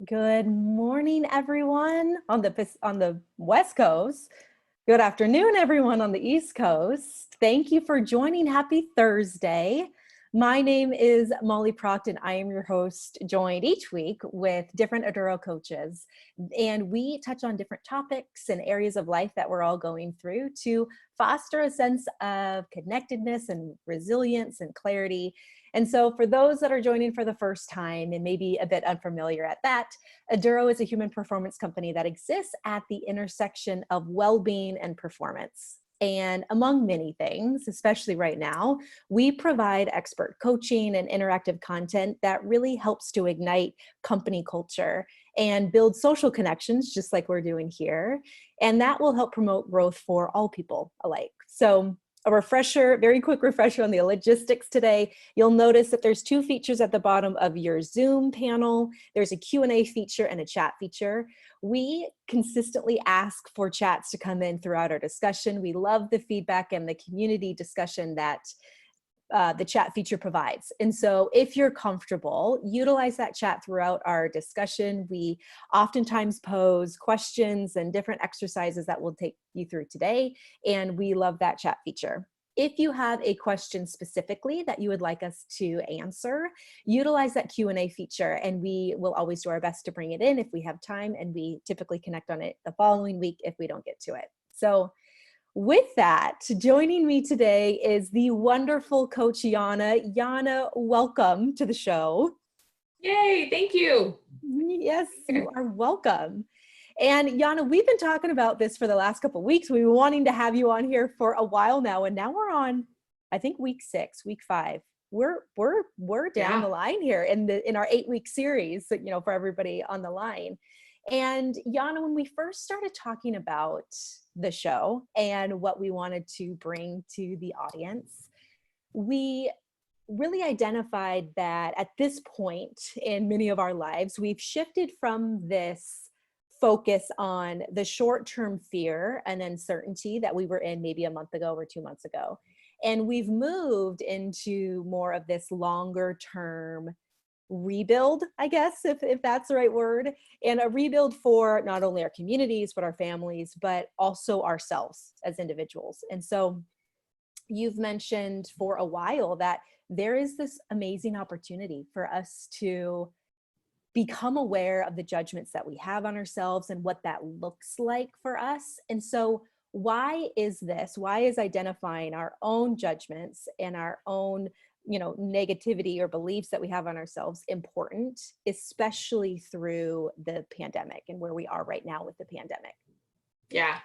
Good morning, everyone on the West Coast. Good afternoon, everyone on the East Coast. Thank you for joining. Happy Thursday. My name is Molly Proct, and I am your host, joined each week with different Aduro coaches. And we touch on different topics and areas of life that we're all going through to foster a sense of connectedness and resilience and clarity. And so for those that are joining for the first time and maybe a bit unfamiliar at that, Aduro is a human performance company that exists at the intersection of well-being and performance. And among many things, especially right now, we provide expert coaching and interactive content that really helps to ignite company culture and build social connections, just like we're doing here. And that will help promote growth for all people alike. So a refresher, very quick refresher on the logistics today. You'll notice that there's two features at the bottom of your Zoom panel. There's a Q&A feature and a chat feature. We consistently ask for chats to come in throughout our discussion. We love the feedback and the community discussion that the chat feature provides. And so if you're comfortable, utilize that chat throughout our discussion. We oftentimes pose questions and different exercises that we'll take you through today, and we love that chat feature. If you have a question specifically that you would like us to answer, utilize that Q&A feature, and we will always do our best to bring it in if we have time, and we typically connect on it the following week if we don't get to it. So with that, joining me today is the wonderful Coach Yana. Yana, welcome to the show. Yay, thank you. Yes, you are welcome. And Yana, we've been talking about this for the last couple of weeks. We've been wanting to have you on here for a while now, and now we're on, I think, week 6, week 5. We're down the line here in our 8-week series, for everybody on the line. And Yana, when we first started talking about the show and what we wanted to bring to the audience, we really identified that at this point in many of our lives, we've shifted from this focus on the short-term fear and uncertainty that we were in maybe a month ago or 2 months ago. And we've moved into more of this longer-term rebuild, I guess, if that's the right word, and a rebuild for not only our communities, but our families, but also ourselves as individuals. And so you've mentioned for a while that there is this amazing opportunity for us to become aware of the judgments that we have on ourselves and what that looks like for us. And so why is this? Why is identifying our own judgments and our own negativity or beliefs that we have on ourselves important, especially through the pandemic and where we are right now with the pandemic? Yeah.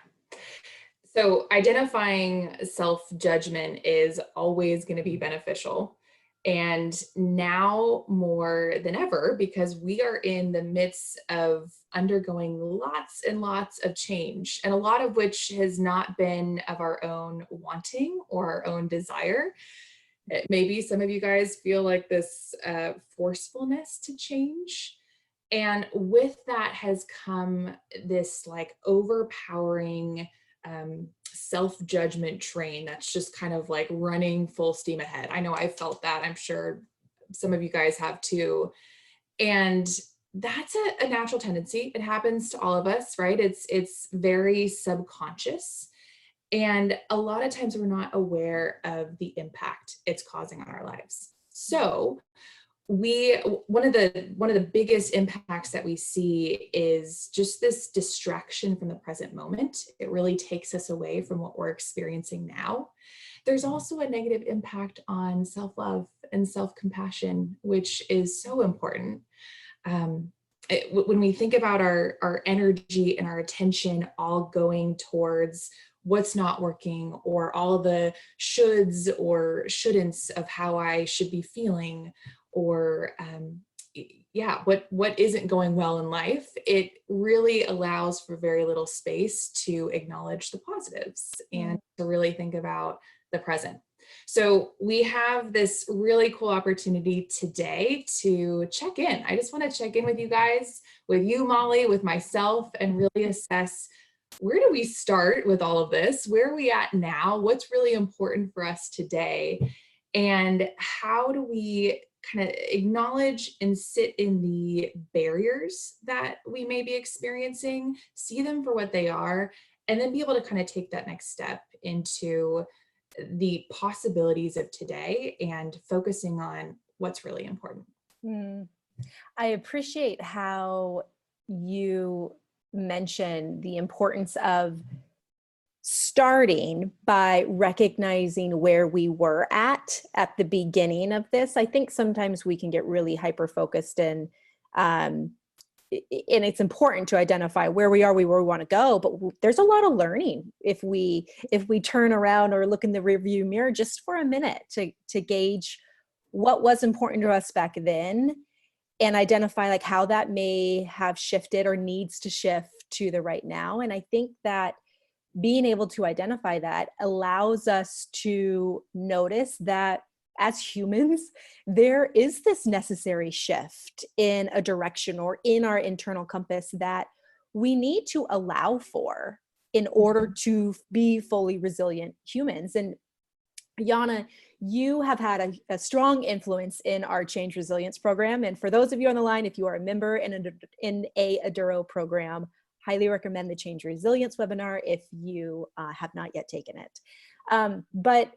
So identifying self-judgment is always going to be beneficial. And now more than ever, because we are in the midst of undergoing lots and lots of change, and a lot of which has not been of our own wanting or our own desire. Maybe some of you guys feel like this forcefulness to change. And with that has come this like overpowering self-judgment train that's just kind of like running full steam ahead. I know I felt that. I'm sure some of you guys have too. And that's a natural tendency. It happens to all of us, right? It's very subconscious. And a lot of times we're not aware of the impact it's causing on our lives. So one of the biggest impacts that we see is just this distraction from the present moment. It really takes us away from what we're experiencing now. There's also a negative impact on self-love and self-compassion, which is so important. When we think about our energy and our attention all going towards what's not working, or all the shoulds or shouldn'ts of how I should be feeling, or what isn't going well in life, it really allows for very little space to acknowledge the positives and to really think about the present. So we have this really cool opportunity today to check in. I just want to check in with you guys, with you, Molly, with myself, and really assess, where do we start with all of this? Where are we at now? What's really important for us today? And how do we kind of acknowledge and sit in the barriers that we may be experiencing, see them for what they are, and then be able to kind of take that next step into the possibilities of today and focusing on what's really important. Mm. I appreciate how you mention the importance of starting by recognizing where we were at the beginning of this. I think sometimes we can get really hyper focused and it's important to identify where we are, where we want to go, but there's a lot of learning if we turn around or look in the rearview mirror just for a minute to gauge what was important to us back then and identify like how that may have shifted or needs to shift to the right now. And I think that being able to identify that allows us to notice that as humans, there is this necessary shift in a direction or in our internal compass that we need to allow for in order to be fully resilient humans. And Yana, you have had a strong influence in our Change Resilience program. And for those of you on the line, if you are a member in a Aduro program, highly recommend the Change Resilience webinar if you have not yet taken it. But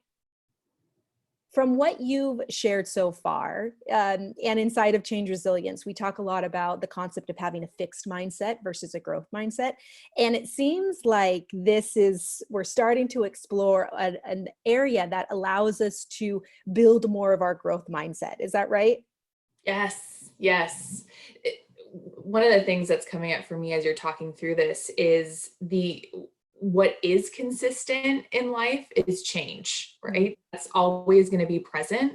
from what you've shared so far, and inside of Change Resilience, we talk a lot about the concept of having a fixed mindset versus a growth mindset. And it seems like we're starting to explore an area that allows us to build more of our growth mindset. Is that right? Yes, yes. One of the things that's coming up for me as you're talking through this is what is consistent in life is change, right? That's always going to be present.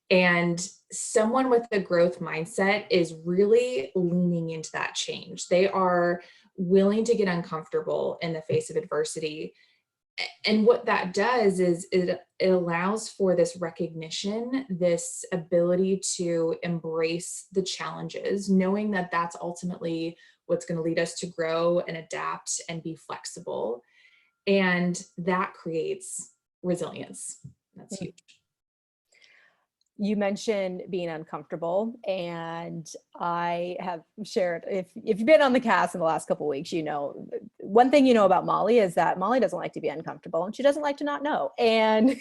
And someone with a growth mindset is really leaning into that change. They are willing to get uncomfortable in the face of adversity. And what that does is it allows for this recognition, this ability to embrace the challenges, knowing that that's ultimately what's going to lead us to grow and adapt and be flexible. And that creates resilience. That's huge. You mentioned being uncomfortable, and I have shared, if you've been on the cast in the last couple of weeks, you know, one thing you know about Molly is that Molly doesn't like to be uncomfortable and she doesn't like to not know. And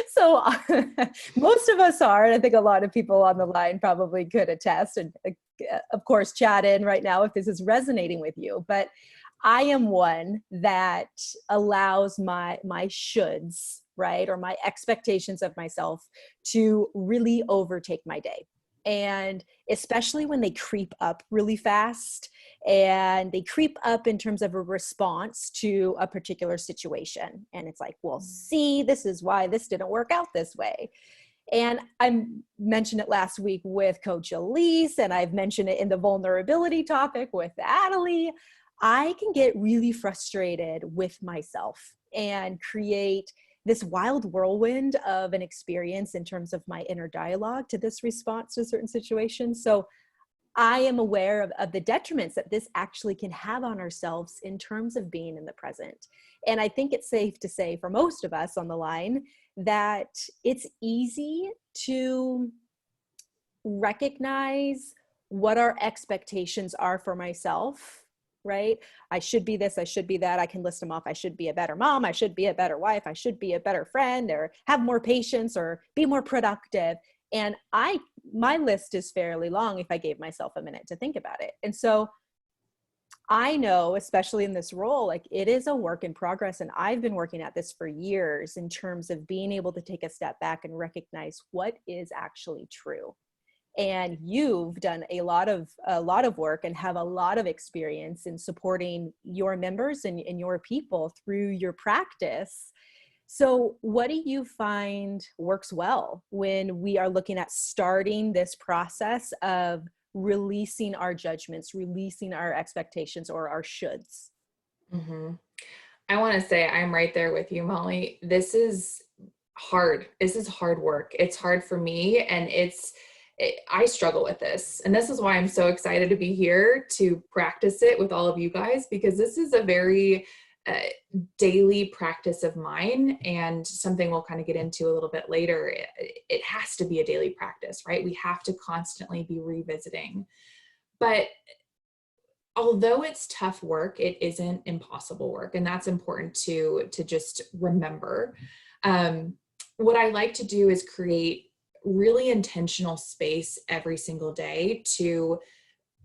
so most of us are, and I think a lot of people on the line probably could attest, and of course, chat in right now if this is resonating with you. But I am one that allows my shoulds, right, or my expectations of myself to really overtake my day. And especially when they creep up really fast and they creep up in terms of a response to a particular situation. And it's like, well, see, this is why this didn't work out this way. And I mentioned it last week with Coach Elise, and I've mentioned it in the vulnerability topic with Adelie. I can get really frustrated with myself and create this wild whirlwind of an experience in terms of my inner dialogue to this response to certain situations. So I am aware of the detriments that this actually can have on ourselves in terms of being in the present. And I think it's safe to say for most of us on the line that it's easy to recognize what our expectations are for myself, right? I should be this, I should be that, I can list them off. I should be a better mom, I should be a better wife, I should be a better friend, or have more patience, or be more productive. And my list is fairly long if I gave myself a minute to think about it. And so I know, especially in this role, like it is a work in progress. And I've been working at this for years in terms of being able to take a step back and recognize what is actually true. And you've done a lot of work and have a lot of experience in supporting your members and your people through your practice. So what do you find works well when we are looking at starting this process of releasing our judgments, releasing our expectations or our shoulds? Mm-hmm. I want to say I'm right there with you, Molly. This is hard. This is hard work. It's hard for me, and I struggle with this. And this is why I'm so excited to be here to practice it with all of you guys, because this is a very daily practice of mine, and something we'll kind of get into a little bit later. It has to be a daily practice, right? We have to constantly be revisiting. But although it's tough work, it isn't impossible work. And that's important to just remember. What I like to do is create really intentional space every single day to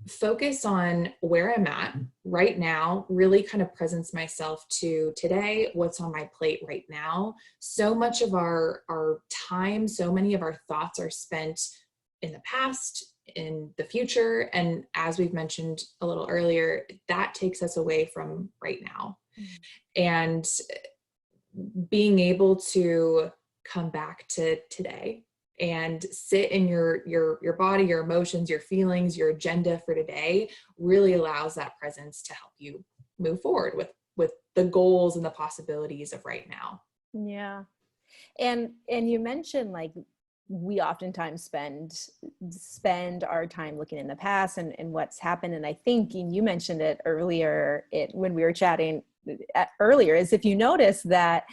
focus on where I'm at right now, really kind of presence myself to today, what's on my plate right now. So much of our time, so many of our thoughts are spent in the past, in the future. And as we've mentioned a little earlier, that takes us away from right now. And being able to come back to today and sit in your body, your emotions, your feelings, your agenda for today really allows that presence to help you move forward with the goals and the possibilities of right now. Yeah. And you mentioned like we oftentimes spend our time looking in the past and what's happened. And I think you mentioned it earlier when we were chatting earlier, is if you notice that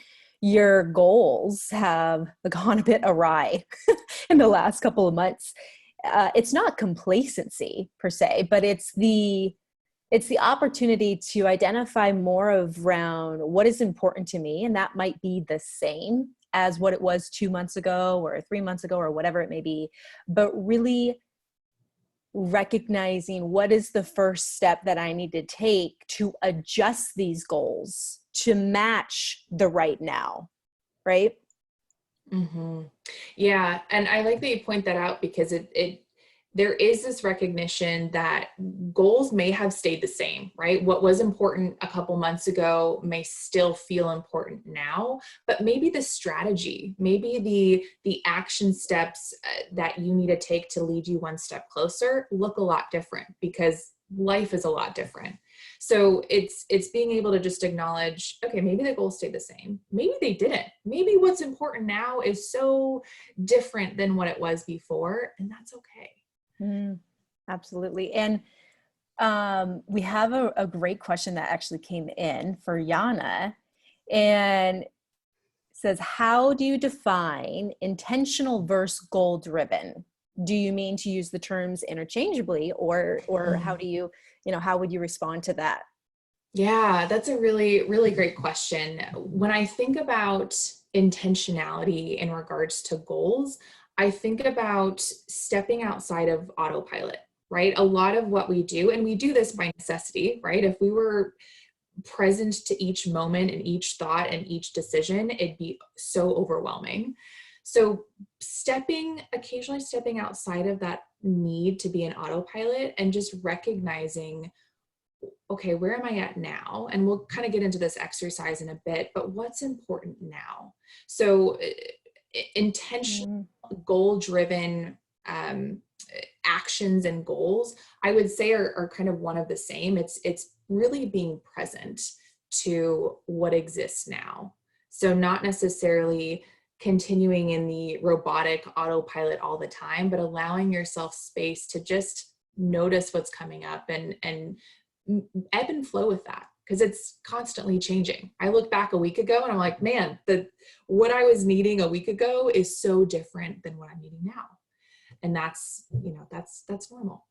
your goals have gone a bit awry in the last couple of months, it's not complacency per se, but it's the opportunity to identify more around what is important to me. And that might be the same as what it was 2 months ago or 3 months ago or whatever it may be, but really recognizing what is the first step that I need to take to adjust these goals to match the right now, right? Mm-hmm. Yeah. And I like that you point that out, because there is this recognition that goals may have stayed the same, right? What was important a couple months ago may still feel important now, but maybe the strategy, maybe the action steps that you need to take to lead you one step closer look a lot different, because life is a lot different. So it's being able to just acknowledge, okay, maybe the goals stayed the same. Maybe they didn't. Maybe what's important now is so different than what it was before, and that's okay. Absolutely. And we have a great question that actually came in for Yana, and says, how do you define intentional versus goal driven? Do you mean to use the terms interchangeably, or how do you, how would you respond to that? Yeah, that's a really, really great question. When I think about intentionality in regards to goals, I think about stepping outside of autopilot, right? A lot of what we do, and we do this by necessity, right? If we were present to each moment and each thought and each decision, it'd be so overwhelming. So occasionally stepping outside of that need to be an autopilot and just recognizing, okay, where am I at now? And we'll kind of get into this exercise in a bit, but what's important now? So intentional, goal-driven actions and goals, I would say are kind of one of the same. It's really being present to what exists now. So not necessarily continuing in the robotic autopilot all the time, but allowing yourself space to just notice what's coming up and ebb and flow with that, because it's constantly changing. I look back a week ago and I'm like, man, what I was needing a week ago is so different than what I'm needing now. And that's normal.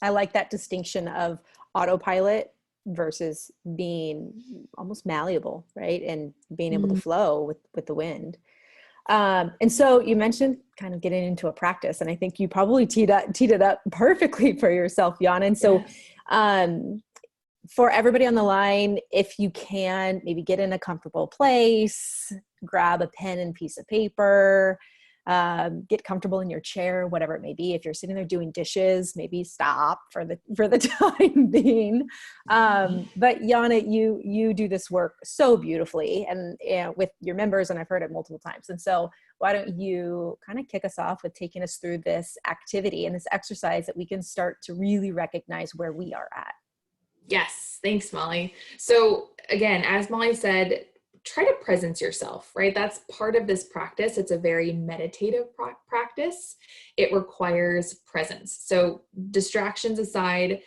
I like that distinction of autopilot versus being almost malleable, right? And being able to flow with the wind. And so you mentioned kind of getting into a practice, and I think you probably teed it up perfectly for yourself, Yana. And so, for everybody on the line, if you can, maybe get in a comfortable place, grab a pen and piece of paper, get comfortable in your chair, whatever it may be. If you're sitting there doing dishes, maybe stop for the time being. But Yana, you do this work so beautifully and with your members, and I've heard it multiple times. And so why don't you kind of kick us off with taking us through this activity and this exercise that we can start to really recognize where we are at. Yes. Thanks, Molly. So again, as Molly said, try to presence yourself, right? That's part of this practice. It's a very meditative practice. It requires presence. So distractions aside,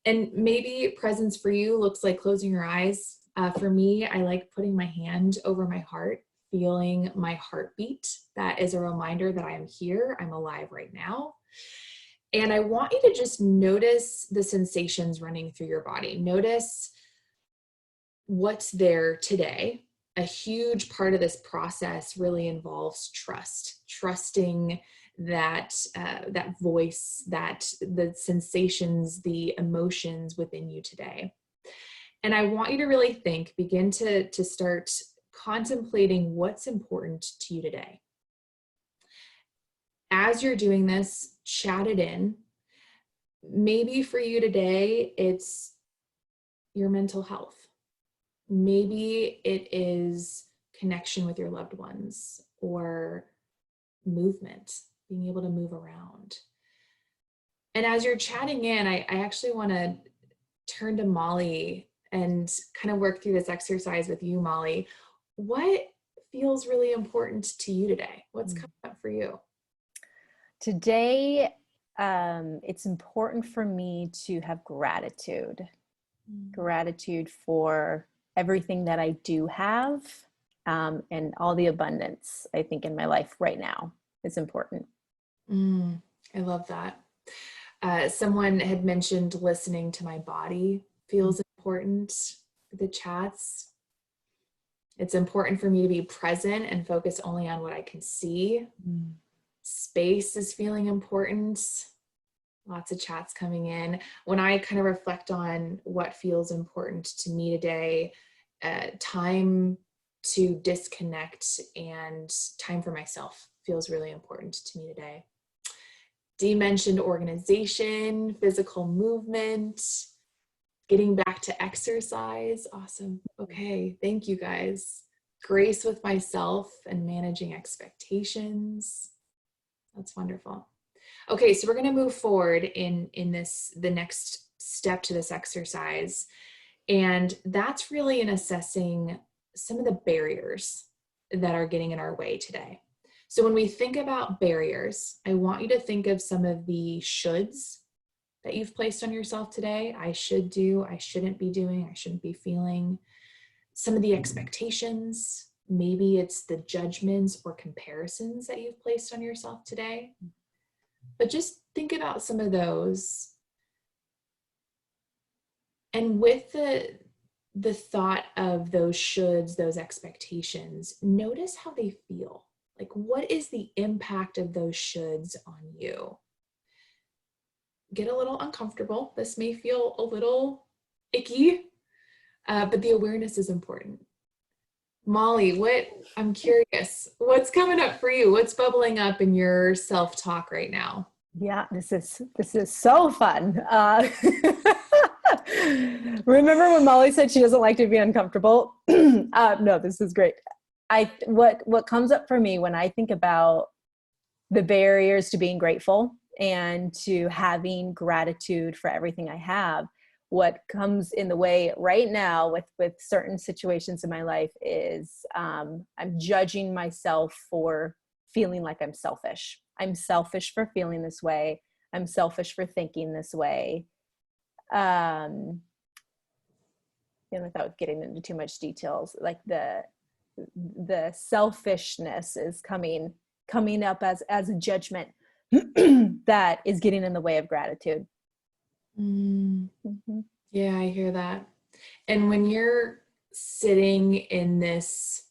and maybe presence for you looks like closing your eyes, For me, I like putting my hand over my heart, feeling my heartbeat. That is a reminder that I am here, I'm alive right now. And I want you to just notice the sensations running through your body. Notice what's there today. A huge part of this process really involves trust, trusting that that voice, that the sensations, the emotions within you today. And I want you to really think, begin to start contemplating what's important to you today. As you're doing this, chat it in. Maybe for you today, it's your mental health. Maybe it is connection with your loved ones or movement, being able to move around. And as you're chatting in, I actually want to turn to Molly and kind of work through this exercise with you, Molly. What feels really important to you today? What's coming up for you? Today, it's important for me to have gratitude. Gratitude for everything that I do have, and all the abundance, I think, in my life right now is important. I love that. Someone had mentioned listening to my body feels important. The chats. It's important for me to be present and focus only on what I can see. Space is feeling important. Lots of chats coming in. When I kind of reflect on what feels important to me today, time to disconnect and time for myself feels really important to me today. Dee mentioned organization, physical movement, getting back to exercise. Awesome. Okay, thank you guys. Grace with myself and managing expectations. That's wonderful. Okay, so we're going to move forward in the next step to this exercise. And that's really in assessing some of the barriers that are getting in our way today. So when we think about barriers, I want you to think of some of the shoulds that you've placed on yourself today. I should do, I shouldn't be doing, I shouldn't be feeling. Some of the expectations, maybe it's the judgments or comparisons that you've placed on yourself today. But just think about some of those. And with the thought of those shoulds, those expectations, notice how they feel. Like, what is the impact of those shoulds on you? Get a little uncomfortable. This may feel a little icky, but the awareness is important. Molly, I'm curious, what's coming up for you? What's bubbling up in your self-talk right now? Yeah, this is so fun. Remember when Molly said she doesn't like to be uncomfortable? No, this is great. What comes up for me when I think about the barriers to being grateful and to having gratitude for everything I have, what comes in the way right now with certain situations in my life is I'm judging myself for feeling like I'm selfish. I'm selfish for feeling this way. I'm selfish for thinking this way. Without getting into too much details, like the selfishness is coming up as a judgment that is getting in the way of gratitude. Mm-hmm. Yeah, I hear that. And when you're sitting in this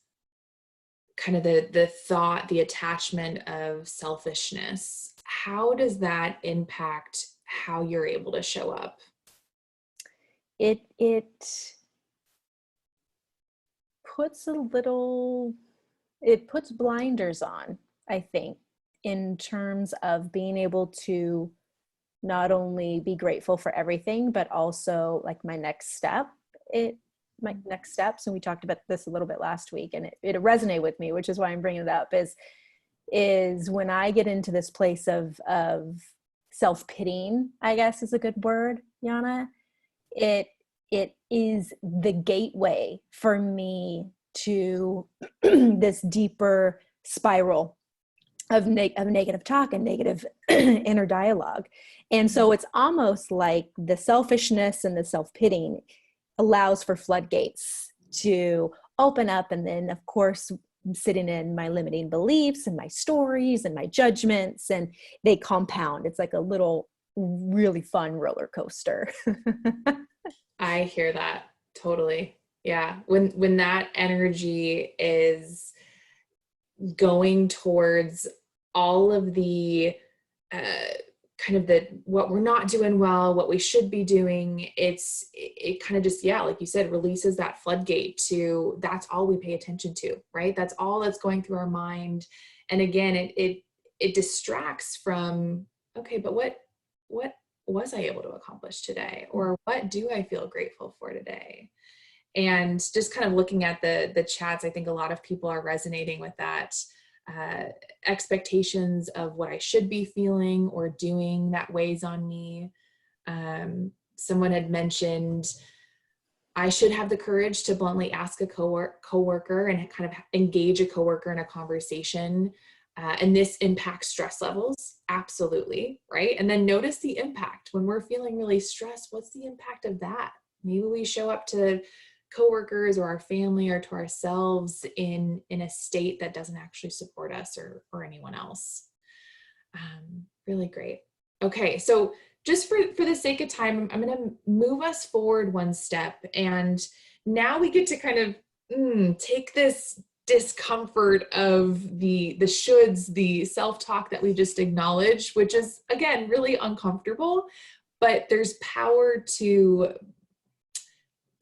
kind of the thought, the attachment of selfishness, how does that impact how you're able to show up? It puts blinders on, I think, in terms of being able to not only be grateful for everything, but also like my next steps. And we talked about this a little bit last week, and it resonated with me, which is why I'm bringing it up, is when I get into this place of self-pitying, I guess is a good word, Yana, it is the gateway for me to this deeper spiral of negative talk and negative inner dialogue. And so it's almost like the selfishness and the self-pitying allows for floodgates to open up. And then of course, I'm sitting in my limiting beliefs and my stories and my judgments, and they compound. It's like a little really fun roller coaster. I hear that totally. Yeah. When that energy is going towards all of the kind of the what we're not doing well, what we should be doing, it kind of just, yeah, like you said, releases that floodgate to that's all we pay attention to, right? That's all that's going through our mind. And again, it distracts from, okay, but what was I able to accomplish today? Or what do I feel grateful for today? And just kind of looking at the chats, I think a lot of people are resonating with that. Expectations of what I should be feeling or doing that weighs on me. Someone had mentioned I should have the courage to bluntly ask a coworker and kind of engage a coworker in a conversation. And this impacts stress levels. Absolutely. Right. And then notice the impact when we're feeling really stressed. What's the impact of that? Maybe we show up to coworkers or our family or to ourselves in a state that doesn't actually support us or anyone else. Really great. Okay. So just for the sake of time, I'm going to move us forward one step. And now we get to kind of take this discomfort of the shoulds, the self-talk that we just acknowledged, which is, again, really uncomfortable, but there's power to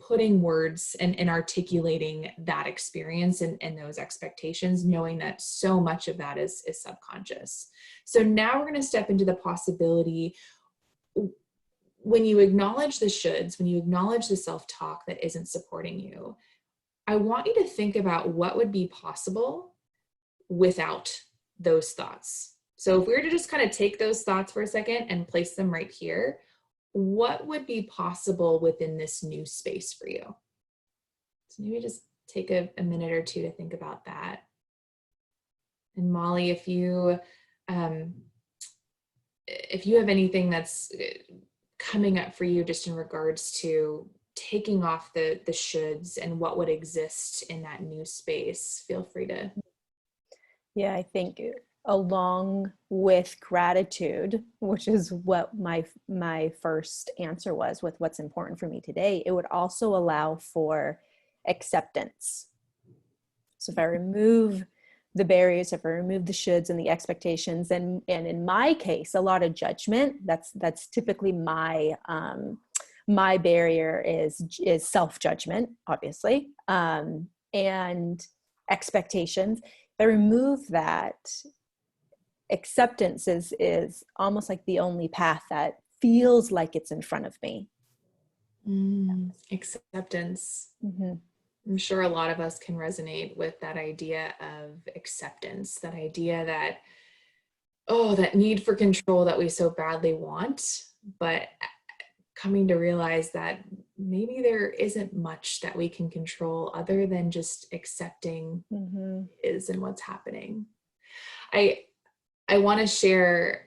putting words and articulating that experience and those expectations, knowing that so much of that is subconscious. So now we're going to step into the possibility when you acknowledge the shoulds, when you acknowledge the self-talk that isn't supporting you, I want you to think about what would be possible without those thoughts. So if we were to just kind of take those thoughts for a second and place them right here, what would be possible within this new space for you? So maybe just take a minute or two to think about that. And Molly, if you have anything that's coming up for you just in regards to taking off the shoulds and what would exist in that new space, feel free to. Yeah, I think along with gratitude, which is what my first answer was with what's important for me today, it would also allow for acceptance. So if I remove the barriers, if I remove the shoulds and the expectations, and in my case, a lot of judgment, that's typically my barrier is self-judgment, obviously, and expectations. If I remove that, acceptance is almost like the only path that feels like it's in front of me. Acceptance. Mm-hmm. I'm sure a lot of us can resonate with that idea of acceptance, that idea that, that need for control that we so badly want, but coming to realize that maybe there isn't much that we can control other than just accepting is and what's happening. I want to share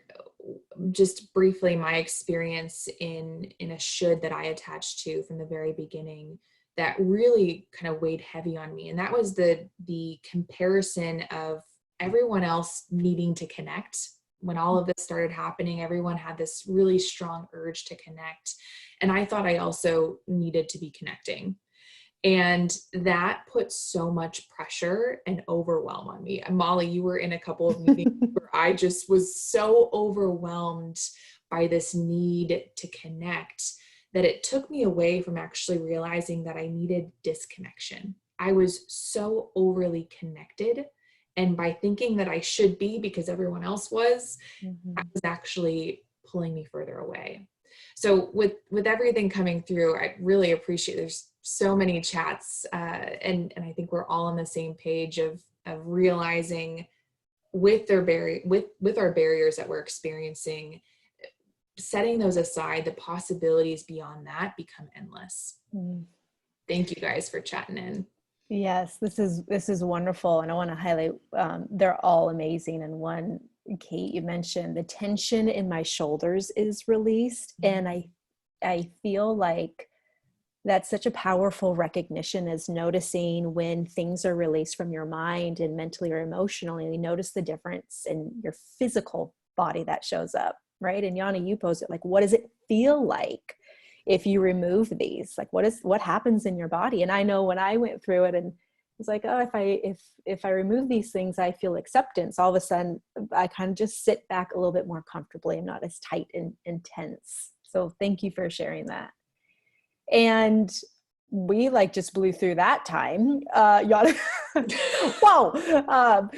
just briefly my experience in a should that I attached to from the very beginning that really kind of weighed heavy on me. And that was the comparison of everyone else needing to connect. When all of this started happening, everyone had this really strong urge to connect. And I thought I also needed to be connecting. And that put so much pressure and overwhelm on me. And Molly, you were in a couple of meetings where I just was so overwhelmed by this need to connect that it took me away from actually realizing that I needed disconnection. I was so overly connected. And by thinking that I should be because everyone else was, that was actually pulling me further away. So with everything coming through, I really appreciate, there's so many chats, and I think we're all on the same page of realizing with our barriers that we're experiencing, setting those aside, the possibilities beyond that become endless. Thank you guys for chatting in. Yes, this is wonderful. And I want to highlight, they're all amazing. And one, Kate, you mentioned the tension in my shoulders is released. And I feel like That's such a powerful recognition, is noticing when things are released from your mind and mentally or emotionally. You notice the difference in your physical body that shows up, right? And Yana, you posed it, like, what does it feel like if you remove these? Like, what happens in your body? And I know when I went through it, and it's like, oh, if I remove these things, I feel acceptance. All of a sudden, I kind of just sit back a little bit more comfortably. I'm not as tight and intense. So thank you for sharing that. And we like just blew through that time. Whoa.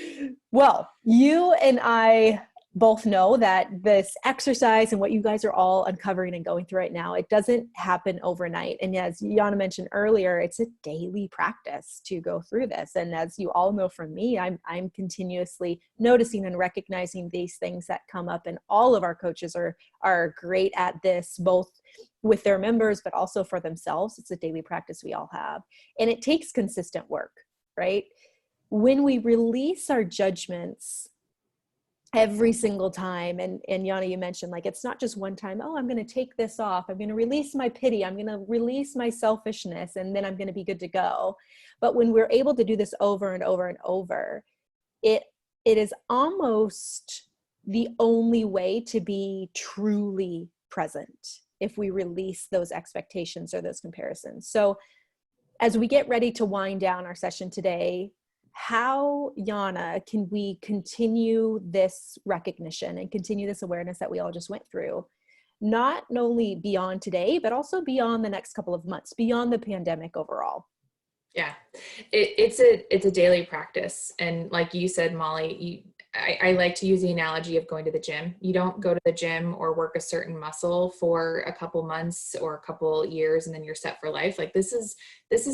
Well, you and I both know that this exercise and what you guys are all uncovering and going through right now, it doesn't happen overnight. And as Yana mentioned earlier, it's a daily practice to go through this. And as you all know from me, I'm continuously noticing and recognizing these things that come up. And all of our coaches are great at this, both with their members, but also for themselves. It's a daily practice we all have. And it takes consistent work, right? When we release our judgments every single time, and Yana, you mentioned, like, it's not just one time, oh, I'm going to take this off, I'm going to release my pity, I'm going to release my selfishness, and then I'm going to be good to go. But when we're able to do this over and over and over, it is almost the only way to be truly present, if we release those expectations or those comparisons. So as we get ready to wind down our session today, how, Yana, can we continue this recognition and continue this awareness that we all just went through, not only beyond today, but also beyond the next couple of months, beyond the pandemic overall? Yeah, it's a daily practice. And like you said, Molly, I like to use the analogy of going to the gym. You don't go to the gym or work a certain muscle for a couple months or a couple years and then you're set for life. Like this is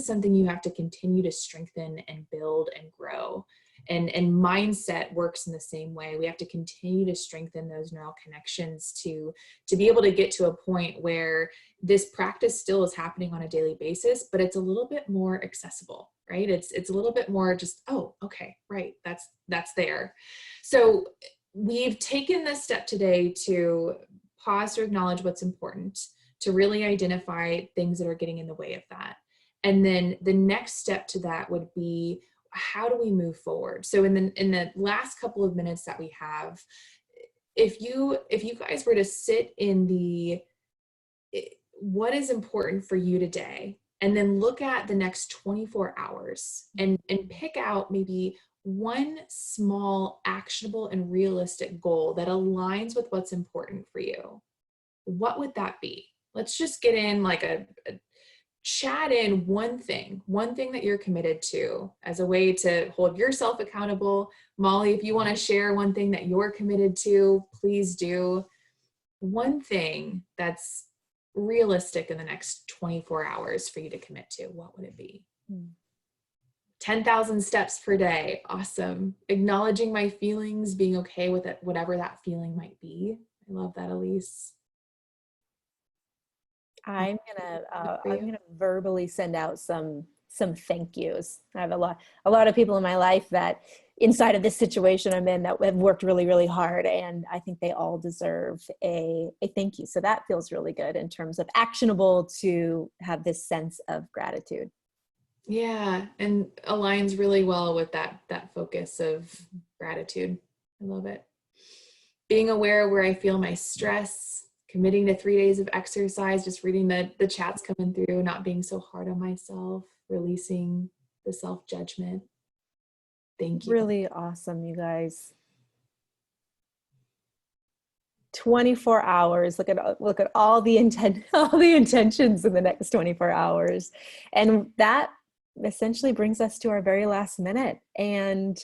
something you have to continue to strengthen and build and grow. And mindset works in the same way. We have to continue to strengthen those neural connections to be able to get to a point where this practice still is happening on a daily basis, but it's a little bit more accessible, right? It's a little bit more just, oh, okay, right, that's there. So we've taken this step today to pause, to acknowledge what's important, to really identify things that are getting in the way of that. And then the next step to that would be, how do we move forward? So in the last couple of minutes that we have, if you guys were to sit in the what is important for you today, and then look at the next 24 hours and pick out maybe one small, actionable, and realistic goal that aligns with what's important for you, what would that be? Let's just get in like a chat in one thing that you're committed to as a way to hold yourself accountable. Molly, if you want to share one thing that you're committed to, please do. One thing that's realistic in the next 24 hours for you to commit to, what would it be? 10,000 steps per day. Awesome. Acknowledging my feelings, being okay with it, whatever that feeling might be. I love that, Elise. I'm gonna verbally send out some thank yous. I have a lot of people in my life that inside of this situation I'm in that have worked really, really hard, and I think they all deserve a thank you. So that feels really good in terms of actionable to have this sense of gratitude. Yeah, and aligns really well with that focus of gratitude. I love it. Being aware where I feel my stress, committing to 3 days of exercise, just reading the chats coming through, not being so hard on myself, releasing the self-judgment. Thank you. Really awesome, you guys. 24 hours. Look at all the intentions in the next 24 hours. And that essentially brings us to our very last minute. And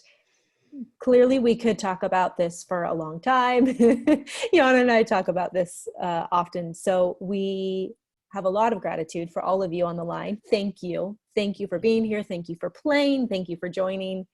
clearly we could talk about this for a long time. Yana and I talk about this often. So we have a lot of gratitude for all of you on the line. Thank you. Thank you for being here. Thank you for playing. Thank you for joining.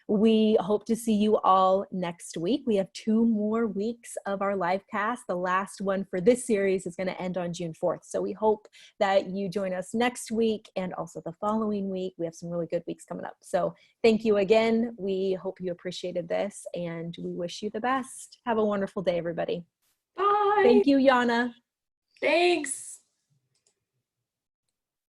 We hope to see you all next week. We have 2 more weeks of our live cast. The last one for this series is going to end on June 4th. So we hope that you join us next week and also the following week. We have some really good weeks coming up. So thank you again. We hope you appreciated this and we wish you the best. Have a wonderful day, everybody. Bye. Thank you, Yana. Thanks.